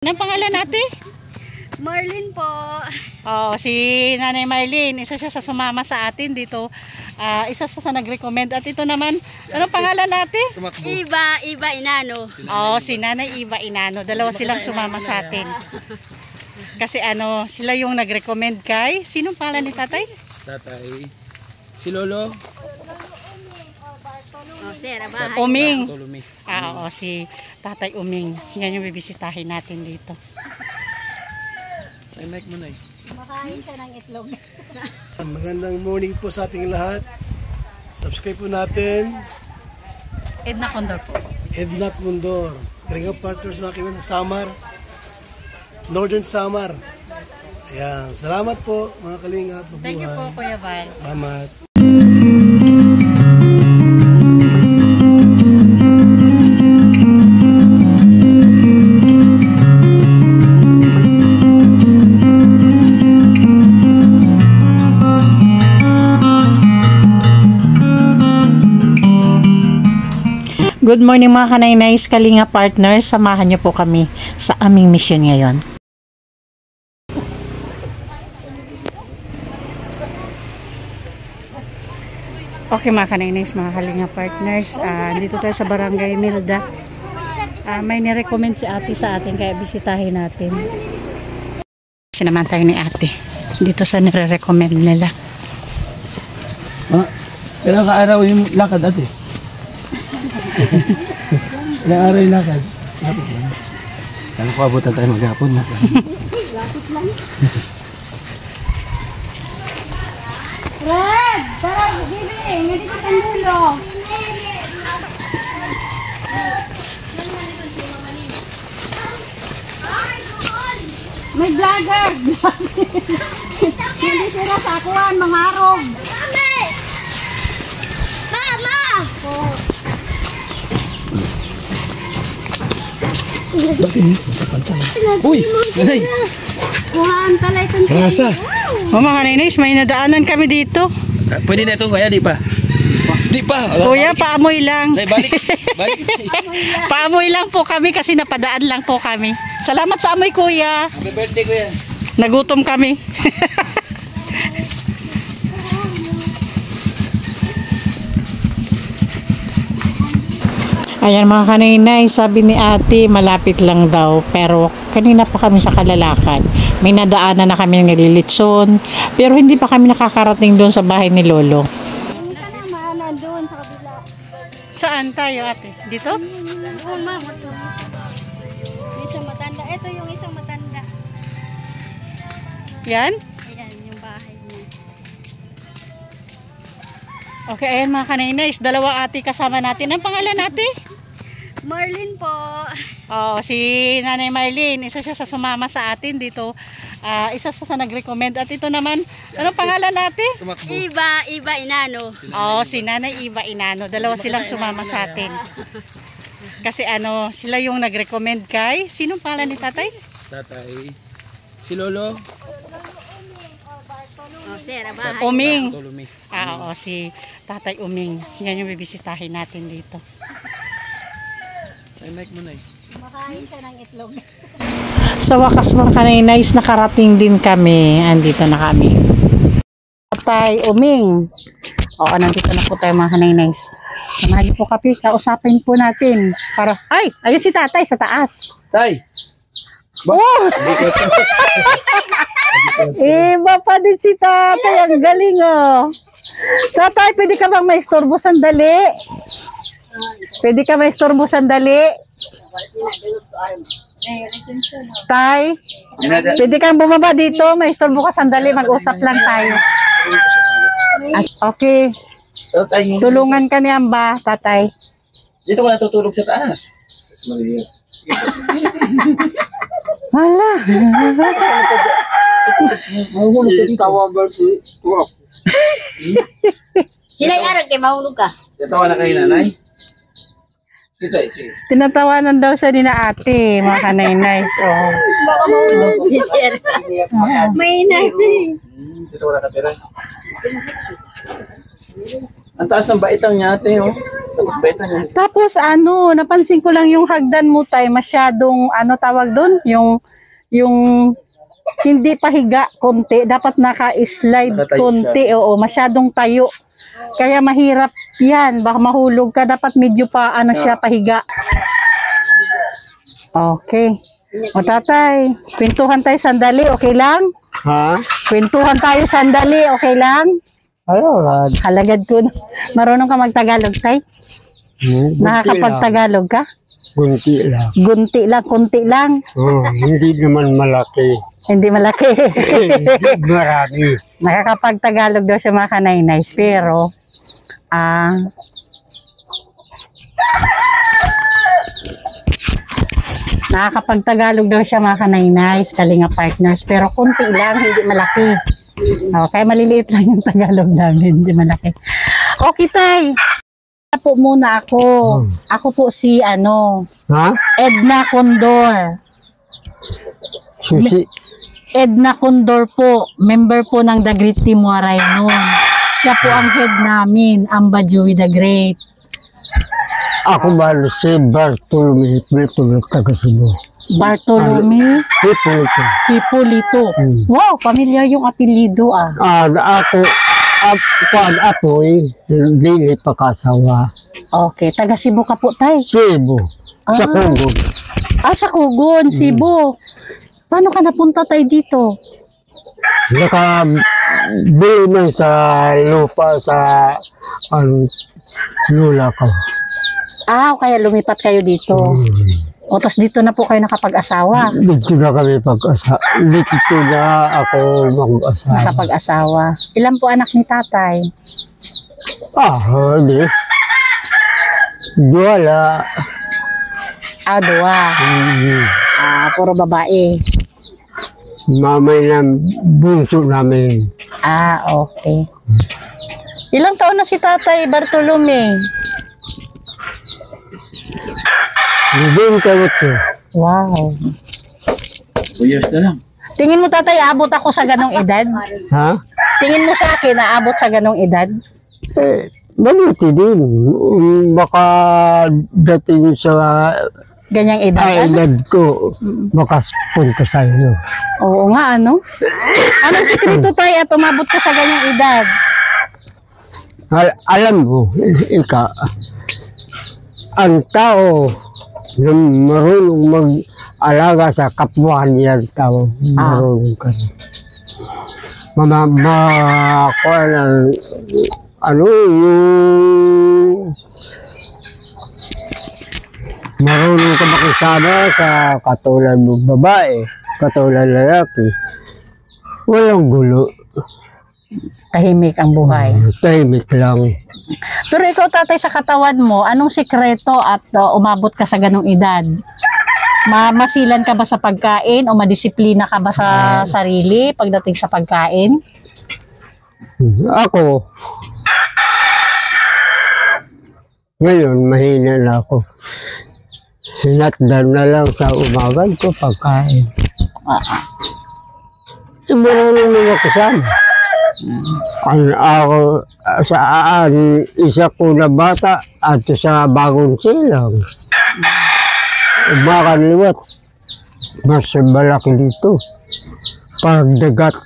Anong pangalan natin? Marlene po. Oh, si Nanay Marlene, isa siya sa sumama sa atin dito. Isa siya sa nag-recommend. At ito naman, anong pangalan natin? Iba Inano. Oh, si Nanay Iba Inano. Dalawa silang sumama sa atin. Kasi sila yung nag-recommend kay. Sinong pangalan ni tatay? Tatay. Si Lolo. Oh, sir, bahay. Uming. Oo, si Tatay Uming. Yan yung bibisitahin natin dito. Ay, mic mo na eh. Makain siya ng itlog. Magandang morning po sa ating lahat. Subscribe po natin. Edna Condor po. Edna Condor. Kalinga partners mga kaibigan sa Samar. Northern Samar. Ayan. Salamat po mga kalinga. Thank you po, Kuya Val. Salamat. Good morning mga kanay-nays, Kalinga partners. Samahan niyo po kami sa aming mission ngayon. Okay mga kanay-nays, mga Kalinga partners. Dito tayo sa Barangay Milda. May nirecommend si ate sa atin kaya bisitahin natin. Kasi naman tayo ni ate. Dito sa nire-recommend nila. Kailan ka araw yung lakad ate? Ilang araw yung lakad? Lapit lang. Kala ko abutan tayo maghapon. Lapit lang. Red! Tara, bibi! Nandito ang dulo. May vlogger! Hindi sila sa akuan, mga arog. Mama! Uy! Nanay! Kuhaan talay ito siya. Rasa! Mga kanay-nays, may nadaanan kami dito. Pwede na ito kaya di pa? Di pa! Kuya, paamoy lang. Nay, balik! Balik! Paamoy lang po kami kasi napadaan lang po kami. Salamat sa amoy, kuya. Happy birthday ko yan! Nagutom kami. Ayan mga kanay-nay, sabi ni ate malapit lang daw, pero kanina pa kami sa kalalakad. May nadaanan na kami ng nililitson, pero hindi pa kami nakakarating doon sa bahay ni Lolo. Yung isa naman, nandun sa kabila. Saan tayo ate? Dito? Doon, ma'am. Yung isang matanda. Ito yung isang matanda. Yan? Ayan, yung bahay niya. Okay, ayan mga kanay-nay, dalawa ate kasama natin. Ang pangalan ate? Marlene po. Oh, si Nanay Marlene, isa siya sa sumama sa atin dito. Isa siya sa nag-recommend. At ito naman, anong pangalan natin? Tumakbo. Iba Inano. Oh, si Nanay Iba Inano. Dalawa silang sumama sa atin. Kasi sila yung nag-recommend kay. Sinong pangalan ni tatay? Tatay. Si Lolo. Oh, sir, bahay. Uming. Tulumi. Oo, si Tatay Uming. Yan yung bibisitahin natin dito. Ay, mic mo na eh. Makain siya ng itlog. Sa wakas mga kanay-nays, nakarating din kami. Andito na kami. Tatay Uming. Oo, nandito na po tayo mga kanay-nays. Samahan po kami. Kausapin po natin. Para, ayun si tatay sa taas. Tay! Oh! Iba pa din si tatay. Ang galing oh. Tatay, pwede ka bang maistorbo sandali? Pwede ka maistorbo sandali? Tay, pwede kang bumaba dito. Maistorbo ka sandali. Mag-usap lang tayo. Okay. Tulungan ka niya ba, tatay? Dito ka natutulog sa taas. Hala. Mahulog ka dito. Hinay arag kay mahulog ka. Tawa na kayo nanay? Dito eh, sige. Tinatawanan daw siya ni na ate, mga kanay-nays. Oh. Baka mahulog si sir. May nanay. Dito wala ka tira. Ang taas ng baitang niya ate, oh. Baitang niya. Tapos napansin ko lang yung hagdan mo tay, masyadong tawag doon, yung hindi pahiga konti, dapat naka-slide Nakatayo konti, oo, masyadong tayo. Kaya mahirap 'yan, baka mahulog ka, dapat medyo pa siya pahiga. Okay. O tatay, kwentuhan tayo sandali, okay lang? Ha? Kwentuhan tayo sandali, okay lang? Ano? Halagad ko. Marunong ka magtagalog, tay? Nakakapagtagalog ka? Gunti lang. Gunti lang, kunti lang. Oh, hindi naman malaki. Hindi malaki. Marami. Nakakapagtagalog daw siya mga kanaynays, pero nakakapagtagalog daw siya mga kanaynays, kalinga partners, pero kunti lang, hindi malaki. Okay, maliliit lang yung Tagalog namin, hindi malaki. Okay, tay. Po muna ako. Ako po si Ha? Edna Condor. Susi. Edna Condor po, member po ng The Great Team Waray noon. Siya po ang head namin, Amba Joey the Great. Ako ba si Bartolome Hipólito, taga Cebu. Bartolome Hipólito. Hipólito. Wow, pamilyar yung apelido Ako hindi pakasawa. Okay, taga Cebu ka po, tay. Cebu. Sa Congo. Sa Kugon, Cebu. Paano ka napunta tay dito? Nakabili man sa lupa sa lula ko. Kaya lumipat kayo dito. O, tapos dito na po kayo nakapag-asawa. Dito na kami dito na ako mag-asawa. Nakapag-asawa. Ilan po anak ni tatay? Hindi. Wala. Dua. Puro babae. Mamay ng bunso namin. Okay. Ilang taon na si tatay Bartolome? Hindi ka ito. Wow. 2 years na lang. Tingin mo tatay, abot ako sa ganong edad? Ha? Tingin mo sa akin, naabot sa ganong edad? Mabuti din. Baka dating sa Ganyang edad? edad ko, makapunta sa iyo. Oo nga, Anong sikreto tayo at umabot ka sa ganyang edad? Alam mo, ang tao na marunong mag-alaga sa kapwa niya tao, marunong ka rin. Marunong ka makisama sa katulad ng babae, katulad lalaki. Walang gulo. Tahimik ang buhay. Tahimik lang. Pero ikaw tatay sa katawan mo, anong sikreto at umabot ka sa ganong edad? Masilan ka ba sa pagkain o madisiplina ka ba sa sarili pagdating sa pagkain? Ako, ngayon mahina na ako. Hinatdan na lang sa umaga ko pagkain. Marunong na kasama. Ako isa ko na bata at sa bagong silang. Umakaliwat. Mas malaki dito. Pagdagat.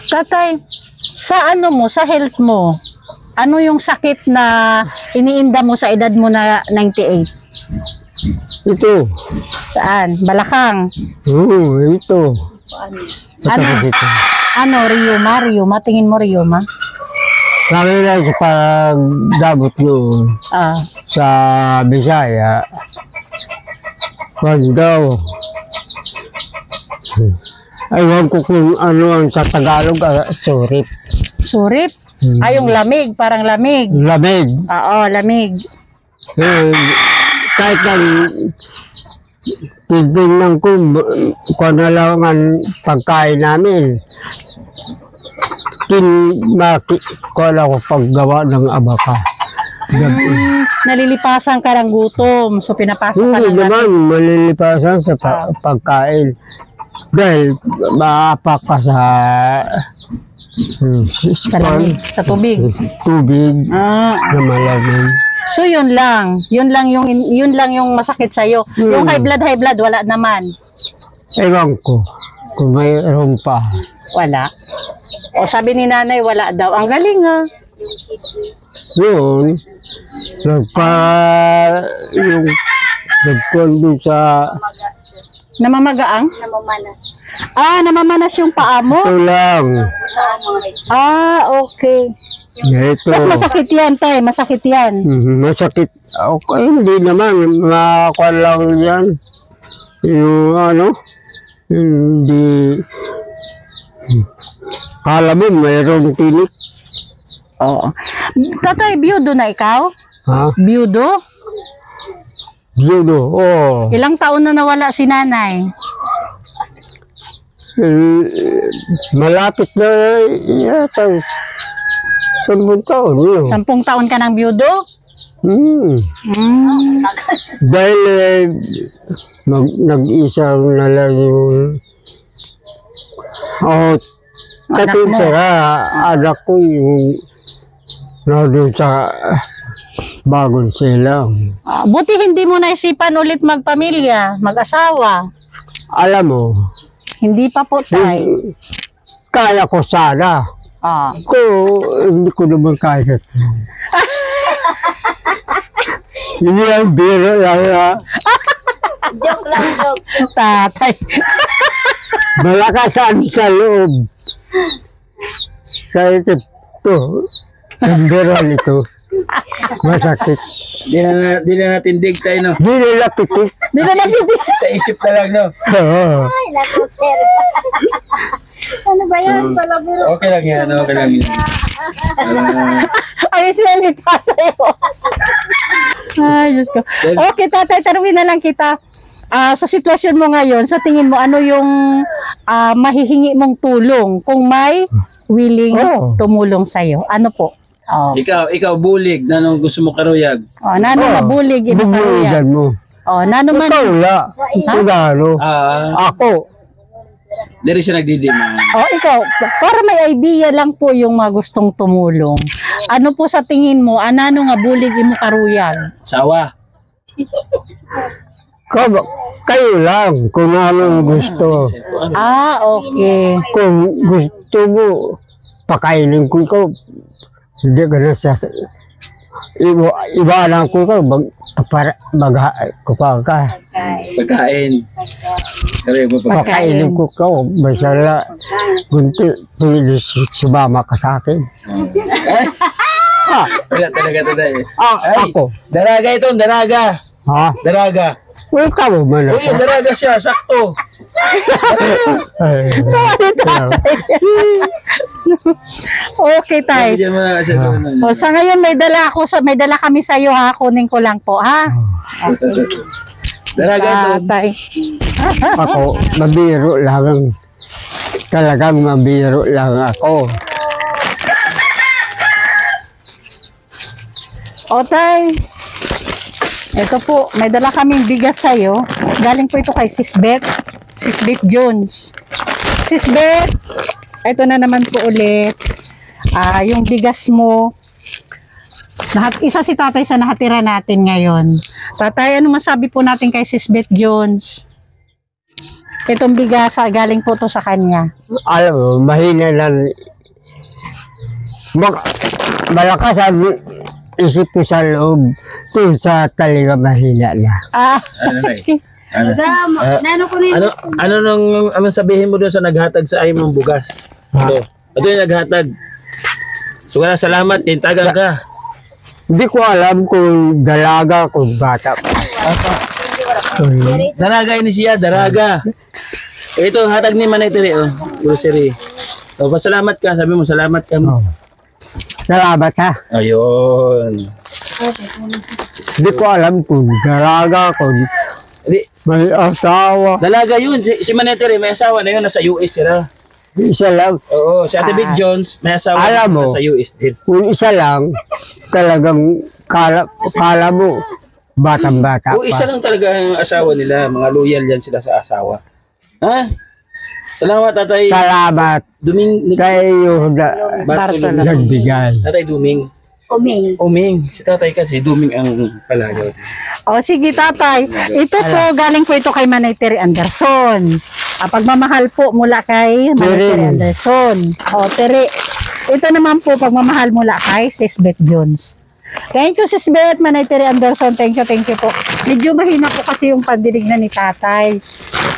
Tatay, sa sa health mo, ano yung sakit na iniinda mo sa edad mo na 98? Ito. Saan? Balakang? Oo, ito. Dito. Riuma? Tingin mo Riuma? Sabi lang sa pagdabot noon sa Bisaya, wag daw. Ewan ko kung ano ang sa Tagalog, surip. Surip? Yung lamig, parang lamig. Lamig. Oo, lamig. Kahit lang titignan ko kung ano lang ang pagkain namin. Kung ko paggawa ng abaka. Nalilipasan ka ng gutom, so pinapasok ka Hindi ng naman malilipasan sa pagkain. Dahil maapak ka sa Sa lamig, sa tubig. Tubig Ah, na malamig. so yun lang yung masakit sa iyo. Yung high blood wala naman. Ewan ko kung mayroon pa. Wala. O sabi ni nanay wala daw. Ang galing ah. Yun, nagkundi sa Namamagaang? Namamanas. Ah, namamanas yung paa mo? ito lang. Ah, okay. Ito. Tapos masakit yan, tay. Masakit yan. Masakit. Okay, hindi naman. Makakuha lang yan. Yung ano, hindi. Kala mo mayroong tinik. Oo. Tatay, biyudo na ikaw? Ha? Biyudo? Yun o. Oh. Ilang taon na nawala si nanay? Malapit na yata. 10 taon yun. 10 taon ka ng biyudo? Hmm. Mm. Dahil nag-isa na lang yung tatong mo. sira, anak ko yung doon sa bagong silang. Buti hindi mo naisipan ulit magpamilya, mag-asawa. Alam mo, Hindi pa po, tay. kaya ko sana. Ah. Hindi ko naman kaya. Hindi ang biro lang na Joke lang, joke. Tatay. malakasan sa loob. Sa ito, ang biro nito, masakit. Di na natindig tayo, no? Hindi nila pitik. Hindi na natin. Sa isip na lang, no? Oo. Ay, naku, sir. Ano ba yan? Palabiro. Okay lang yan, okay lang yan. Ayos mo ni tatay. Ay, Diyos ko. Okay, tatay, tarwin na lang kita. Sa sitwasyon mo ngayon, sa tingin mo, ano yung mahihingi mong tulong? Kung may willing tumulong sa'yo, ano po? Oh. Ikaw bulig, nanong gusto mo karuyag? Oh, nano mabulig, imo karuya. Bumuligan mo. Oh, nano man. Ikaw la. Ito Ako. Dari siya nagdidiman. Oh, ikaw, para may idea lang po yung mga gustong tumulong. Ano po sa tingin mo, anano nga bulig imo karuyag? Sawa. Kayo lang kung anong gusto. Okay. Kung gusto mo, pakainin ko ikaw. Hindi ka na sa... Ibanan ko ikaw. Kapag ka. Pagkain. Pakainin ko ikaw. Basta la. Gunti. Pwede sumama ka sa akin. Wala talaga tayo. Ako. Daraga ito, daraga. Ha? Daraga. Well, kamo man Uy, ako. daraga siya, sakto. Ay, Okay, tay. Bigyan mo na siya naman. O, sa ngayon may dala kami sa iyo ha. Kunin ko lang po ha. Daraga ito. Tay. ako, mabiro lang. Talagang mabiro lang ako. O, tay. Ito po, may dala kaming bigas sa iyo. Galing po ito kay Sisbeth. Sisbeth Jones. Sisbeth, ito na naman po ulit. Yung bigas mo. Isa si tatay sa nahatira natin ngayon. Tatay, ano masabi po natin kay Sisbeth Jones? Itong bigas, galing po to sa kanya. Alam mo, mahina lang. Malakas ang isip ko sa loob. Ito sa talaga mahina na. Ano na eh? Nano ko na yun. Ano sabihin mo doon sa naghatag sa ay mong bugas? Ito yung naghatag. So, salamat, tintagan ka. Hindi ko alam kung dalaga, kung bata. Daraga ini siya, daraga. Ito, hatag ni Manay Tere, grocery. O, pasalamat ka, sabi mo, salamat ka. Salamat ha. Ayun. Hindi ko alam kung dalaga, kung Di, may asawa. dalaga yun, si Manay Tere, may asawa na yun, nasa US sila. Isa lang. Oo, si Ate Big Jones, may asawa Alam mo. nasa US din. Kung isa lang, talagang kala mo, batang-bata Oo, isa pa. lang talaga ang asawa nila, mga loyal yan sila sa asawa. Ha? Salamat, Tatay. Salamat Duming. sa iyo na Bartolo. nagbigay. Tatay Duming. Uming. Uming. Si Tatay kasi Duming ang palagaw. O sige tatay, ito po galing po ito kay Manay Terry Anderson. Pagmamahal po mula kay Manay Terry Terry. Anderson. O Terry, ito naman po pagmamahal mula kay Sisbeth Jones. Thank you Sisbeth, Manay Terry Anderson. Thank you po. Medyo mahina po kasi yung pandinig na ni tatay.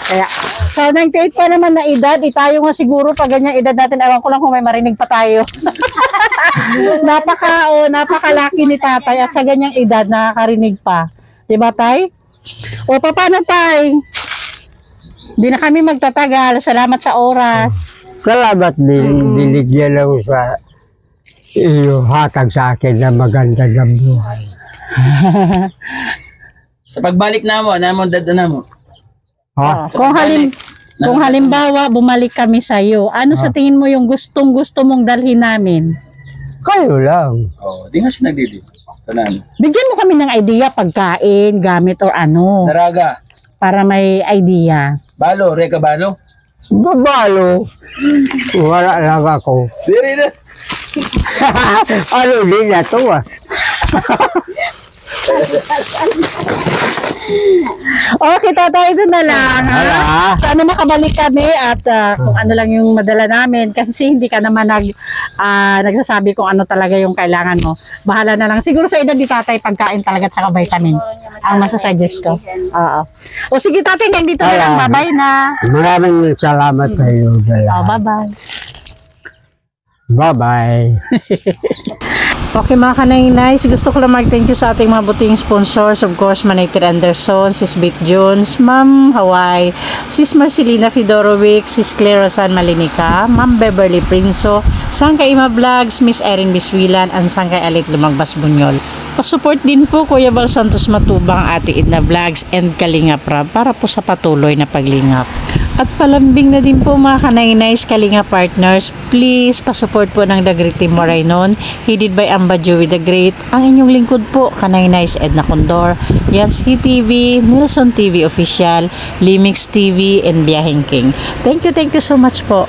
Kaya sa 98 pa naman na edad, tayo nga siguro pag ganyang edad natin, ewan ko lang kung may marinig pa tayo. Napakalaki ni tatay at sa ganyang edad nakakarinig pa. Diba tay? O paano tay? Hindi na kami magtatagal. Salamat sa oras. Salamat din, binigyan ako sa iyo hatag sa akin na maganda ng buhay. Sa pagbalik na mo, dad na mo. Ha? Kung halimbawa bumalik kami sa iyo, ano sa tingin mo yung gustong-gusto mong dalhin namin? Kayo lang. Oh, di nga siya nagdidi. Tanan. Bigyan mo kami ng idea, pagkain, gamit or ano, Daraga. para may idea. Balo, reka balo. Babalo. Wala lang ako. Diri na. Ano din na to ah. Okay, tatay, ito na lang. Hala. Ha? Sana makabalik kami at kung ano lang yung madala namin kasi hindi ka naman nagsasabi kung ano talaga yung kailangan mo. Bahala na lang. Siguro sa edad ni tatay, pagkain talaga at saka vitamins ang masasuggest ko. Oo. O sige tatay, hanggang dito na lang. Hala. Bye-bye na. Maraming salamat sa iyo. Bye-bye. Bye-bye. Okay mga kanay-nice, gusto ko lang mag-thank you sa ating mga buting sponsors. Of course, Manay Terry Anderson, Sis Beth Jones, Ma'am Hawaii, Sis Marcelina Fedorovic, Sis Claire Rosan Malinica, Ma'am Beverly Prinso, Sangkay Ima Vlogs, Miss Erin Biswilan, and Sangkay Alit Lumagbas Bunyol. Pasupport din po Kuya Val Santos Matubang, Ate Edna Vlogs, and Kalingap Rab para po sa patuloy na paglingap. At palambing na din po mga kanay-nice Kalinga partners, please pasupport po ng The Great Team Moraynon, headed by Amba Joey the Great, ang inyong lingkod po, kanay-nice Edna Condor, Yansky TV, Nilson TV Official, Limix TV, and Biyaheng King. Thank you so much po.